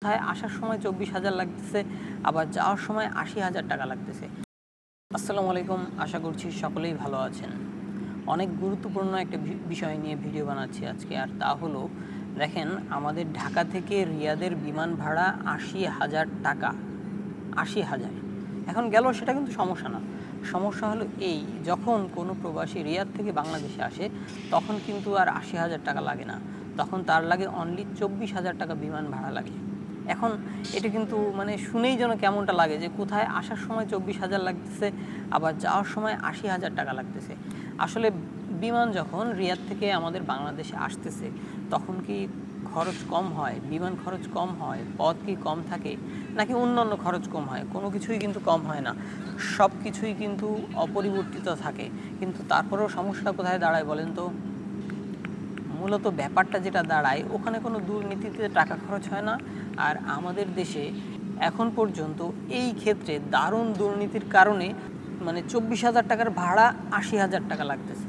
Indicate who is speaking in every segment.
Speaker 1: কোথায় আসার সময় 24,000 লাগতেছে, আবার যাওয়ার সময় 80,000 টাকা লাগতেছে। আসসালামু আলাইকুম, আশা করছি সকলেই ভালো আছেন। অনেক গুরুত্বপূর্ণ একটা বিষয় নিয়ে ভিডিও বানাচ্ছি আজকে, আর তা হলো দেখেন, আমাদের ঢাকা থেকে রিয়াদের বিমান ভাড়া 80,000 টাকা। 80,000 এখন গেল, সেটা কিন্তু সমস্যা না। সমস্যা হলো এই, যখন কোনো প্রবাসী রিয়াদ থেকে বাংলাদেশে আসে তখন কিন্তু আর 80,000 টাকা লাগে না, তখন তার লাগে অনলি 24,000 টাকা বিমান ভাড়া লাগে। এখন এটা কিন্তু মানে শুনেই যেন কেমনটা লাগে যে কোথায় আসার সময় 24,000 লাগতেছে, আবার যাওয়ার সময় 80,000 টাকা লাগতেছে। আসলে বিমান যখন রিয়াদ থেকে আমাদের বাংলাদেশে আসতেছে তখন কি খরচ কম হয়? বিমান খরচ কম হয়? পথ কি কম থাকে, নাকি অন্যান্য খরচ কম হয়? কোনো কিছুই কিন্তু কম হয় না, সব কিছুই কিন্তু অপরিবর্তিত থাকে। কিন্তু তারপরেও সমস্যাটা কোথায় দাঁড়ায় বলেন তো? মূলত ব্যাপারটা যেটা দাঁড়ায়, ওখানে কোনো দুর্নীতিতে টাকা খরচ হয় না। আর আমাদের দেশে এখন পর্যন্ত এই ক্ষেত্রে দারুণ দুর্নীতির কারণে মানে 24,000 টাকার ভাড়া 80,000 টাকা লাগতেছে।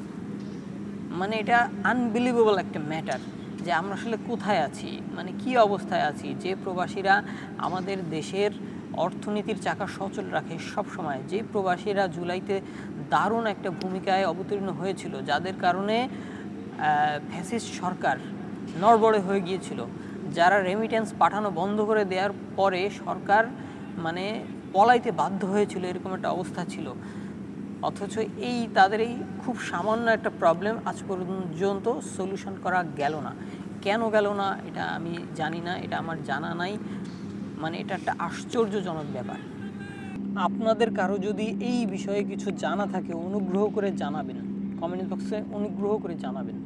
Speaker 1: মানে এটা আনবিলিভেবল একটা ম্যাটার যে আমরা আসলে কোথায় আছি, মানে কি অবস্থায় আছি। যে প্রবাসীরা আমাদের দেশের অর্থনীতির চাকা সচল রাখে সব সময়, যে প্রবাসীরা জুলাইতে দারুণ একটা ভূমিকায় অবতীর্ণ হয়েছিল, যাদের কারণে ফ্যাসিস্ট সরকার নড়বড়ে হয়ে গিয়েছিল, যারা রেমিটেন্স পাঠানো বন্ধ করে দেওয়ার পরে সরকার মানে পলাইতে বাধ্য হয়েছিল, এরকম একটা অবস্থা ছিল। অথচ তাদের এই খুব সামান্য একটা প্রবলেম আজ পর্যন্ত সলিউশন করা গেল না। কেন গেল না এটা আমি জানি না, এটা আমার জানা নাই। মানে এটা একটা আশ্চর্যজনক ব্যাপার। আপনাদের কারো যদি এই বিষয়ে কিছু জানা থাকে অনুগ্রহ করে জানাবেন, কমেন্ট বক্সে অনুগ্রহ করে জানাবেন।